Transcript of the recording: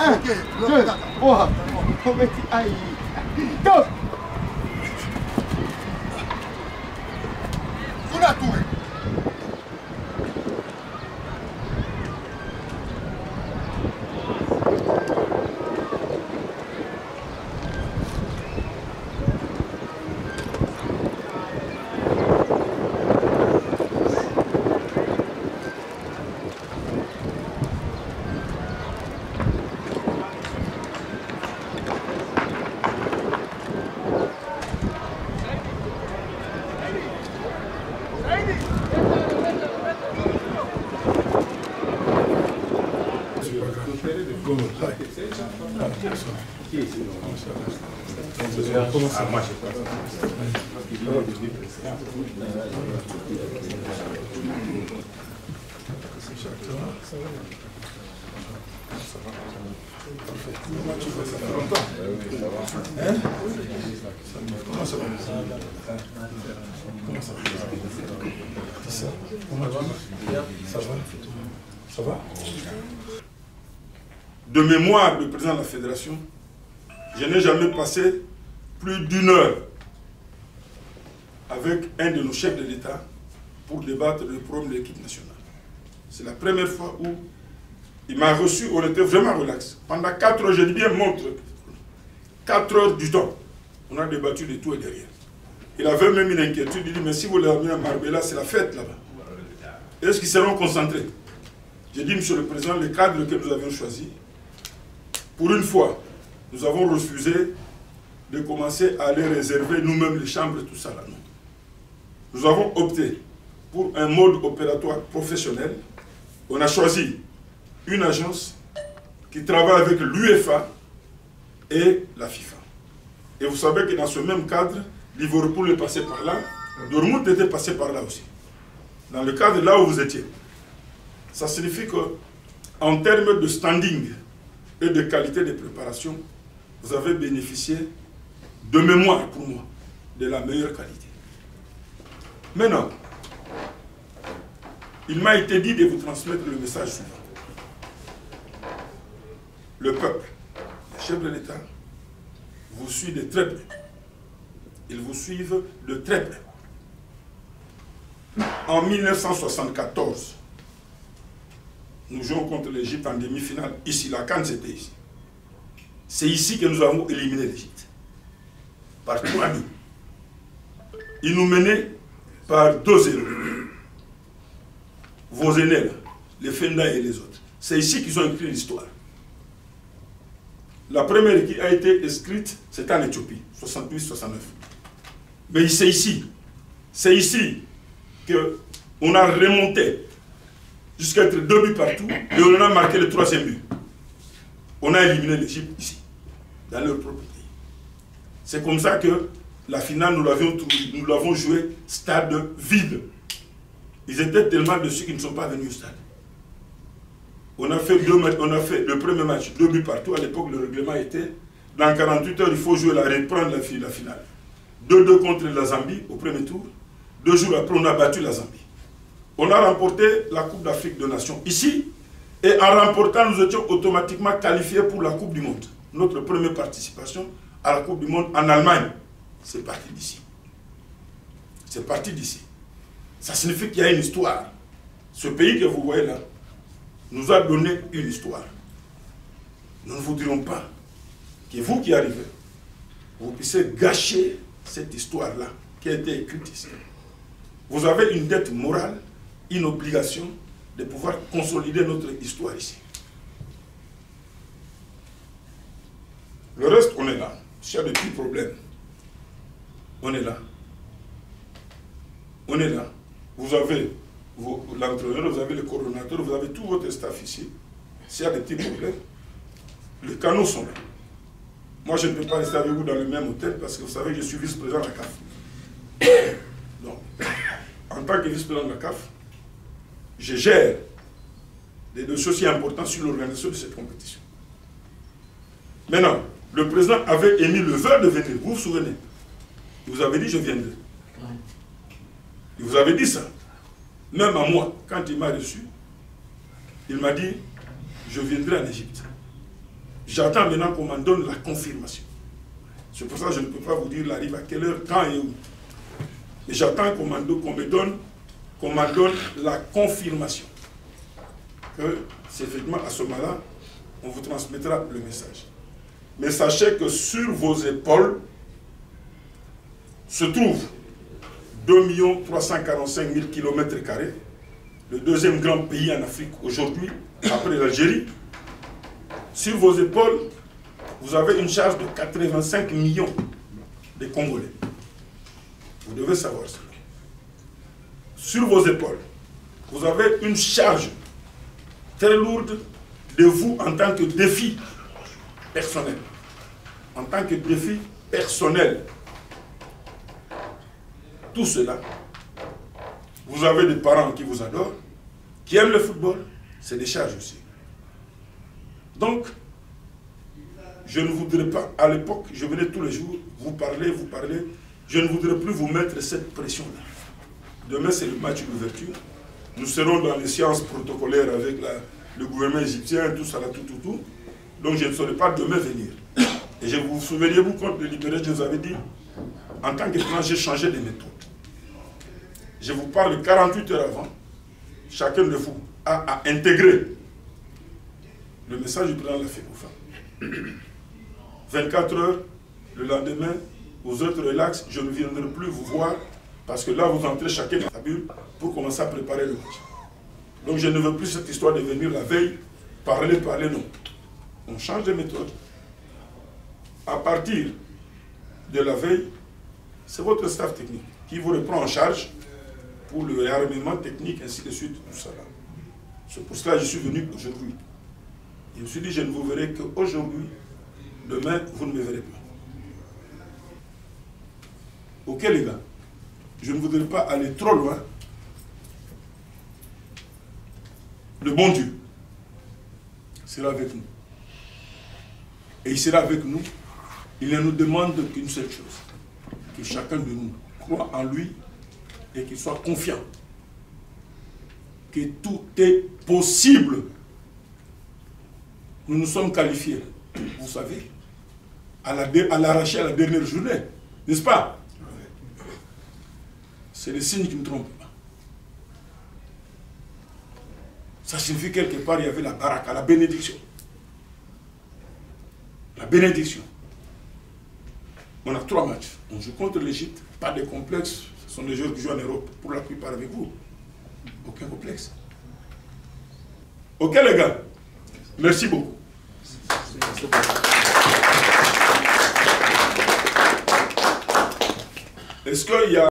1, 2, 3. Aïe. Top. Ça va? De mémoire du président de la Fédération, je n'ai jamais passé plus d'1 heure avec un de nos chefs de l'État pour débattre des problèmes de l'équipe nationale. C'est la première fois où il m'a reçu, on était vraiment relax. Pendant 4 heures, je dis bien montre, 4 heures du temps, on a débattu de tout et de rien. Il avait même une inquiétude, il dit, mais si vous l'amenez à Marbella, c'est la fête là-bas. Est-ce qu'ils seront concentrés? J'ai dit, monsieur le président, le cadre que nous avions choisi, pour une fois, nous avons refusé de commencer à aller réserver nous-mêmes les chambres et tout ça là. Non. Nous avons opté pour un mode opératoire professionnel. On a choisi une agence qui travaille avec l'UEFA et la FIFA. Et vous savez que dans ce même cadre, Liverpool est passé par là, Dortmund était passé par là aussi. Dans le cadre là où vous étiez. Ça signifie qu'en termes de standing et de qualité de préparation, vous avez bénéficié de mémoire pour moi, de la meilleure qualité. Maintenant, il m'a été dit de vous transmettre le message suivant. Le peuple, les chefs de l'État, vous suivent de très près. Ils vous suivent de très près. En 1974, nous jouons contre l'Égypte en demi-finale, ici, la CAN c'était ici. C'est ici que nous avons éliminé l'Égypte. Par 3 buts. Ils nous menaient par 2-0. Vos aînés, là, les Fenda et les autres. C'est ici qu'ils ont écrit l'histoire. La première qui a été inscrite, c'était en Éthiopie, 68-69. Mais c'est ici qu'on a remonté jusqu'à être 2 buts partout et on a marqué le 3e but. On a éliminé l'Égypte ici, dans leur propre pays. C'est comme ça que la finale, nous l'avons joué stade vide. Ils étaient tellement dessus qu'ils ne sont pas venus au stade. On a fait le premier match, 2 buts partout. À l'époque, le règlement était, dans 48 heures, il faut jouer reprendre la finale. 2-2 contre la Zambie au premier tour. 2 jours après, on a battu la Zambie. On a remporté la Coupe d'Afrique des Nations ici. Et en remportant, nous étions automatiquement qualifiés pour la Coupe du Monde. Notre première participation à la Coupe du Monde en Allemagne, c'est parti d'ici. C'est parti d'ici. Ça signifie qu'il y a une histoire. Ce pays que vous voyez là nous a donné une histoire. Nous ne vous dirons pas que vous qui arrivez, vous puissiez gâcher cette histoire-là qui a été écrite ici. Vous avez une dette morale, une obligation de pouvoir consolider notre histoire ici. Le reste, on est là. S'il y a des petits problèmes, on est là. On est là. Vous avez l'entraîneur, vous avez le coordonnateur, vous avez tout votre staff ici. S'il y a des petits problèmes, les canaux sont là. Moi, je ne peux pas rester avec vous dans le même hôtel parce que vous savez, je suis vice-président de la CAF. Donc, en tant que vice-président de la CAF, je gère des dossiers aussi importants sur l'organisation de cette compétition. Maintenant, le président avait émis le vœu de venir, vous vous souvenez? Il vous avait dit, je viendrai. Il vous avait dit ça. Même à moi, quand il m'a reçu, il m'a dit, je viendrai en Égypte. J'attends maintenant qu'on m'en donne la confirmation. C'est pour ça que je ne peux pas vous dire l'arrive à quelle heure, quand et où. Mais j'attends qu'on m'en donne la confirmation. Que c'est effectivement à ce moment-là, on vous transmettra le message. Mais sachez que sur vos épaules se trouve 2 345 000 km², le deuxième grand pays en Afrique aujourd'hui, après l'Algérie. Sur vos épaules, vous avez une charge de 85 millions de Congolais. Vous devez savoir cela. Sur vos épaules, vous avez une charge très lourde de vous en tant que défi personnel. En tant que défi personnel. Tout cela, vous avez des parents qui vous adorent, qui aiment le football, c'est des charges aussi. Donc, je ne voudrais pas, à l'époque, je venais tous les jours, vous parler, je ne voudrais plus vous mettre cette pression-là. Demain, c'est le match d'ouverture. Nous serons dans les séances protocolaires avec le gouvernement égyptien, tout ça, tout. Donc, je ne saurais pas demain venir. Et je vous souvenez-vous, quand le libéral, je vous avais dit, en tant qu'étranger, j'ai changé de méthode. Je vous parle 48 heures avant, chacun de vous a intégré le message du président de la FECOFA. 24 heures, le lendemain, vous êtes relax, je ne viendrai plus vous voir, parce que là, vous entrez chacun dans la bulle pour commencer à préparer le match. Donc je ne veux plus cette histoire de venir la veille, parler, non. On change de méthode. À partir de la veille, c'est votre staff technique qui vous reprend en charge pour le réarmement technique, ainsi de suite, tout ça là. C'est pour cela que je suis venu aujourd'hui. Je me suis dit, je ne vous verrai qu'aujourd'hui, demain, vous ne me verrez plus. Ok les gars, je ne voudrais pas aller trop loin. Le bon Dieu sera avec nous. Et il sera avec nous. Il ne nous demande qu'une seule chose. Que chacun de nous croit en lui et qu'il soit confiant. Que tout est possible. Nous nous sommes qualifiés, vous savez, à l'arracher à la dernière journée. N'est-ce pas? C'est le signe qui ne trompe pas. Ça signifie quelque part, il y avait la baraka, la bénédiction. La bénédiction. On a 3 matchs. On joue contre l'Égypte, pas de complexe. Ce sont des joueurs qui jouent en Europe, pour la plupart avec vous. Aucun complexe. Ok les gars, merci beaucoup. Est-ce qu'il y a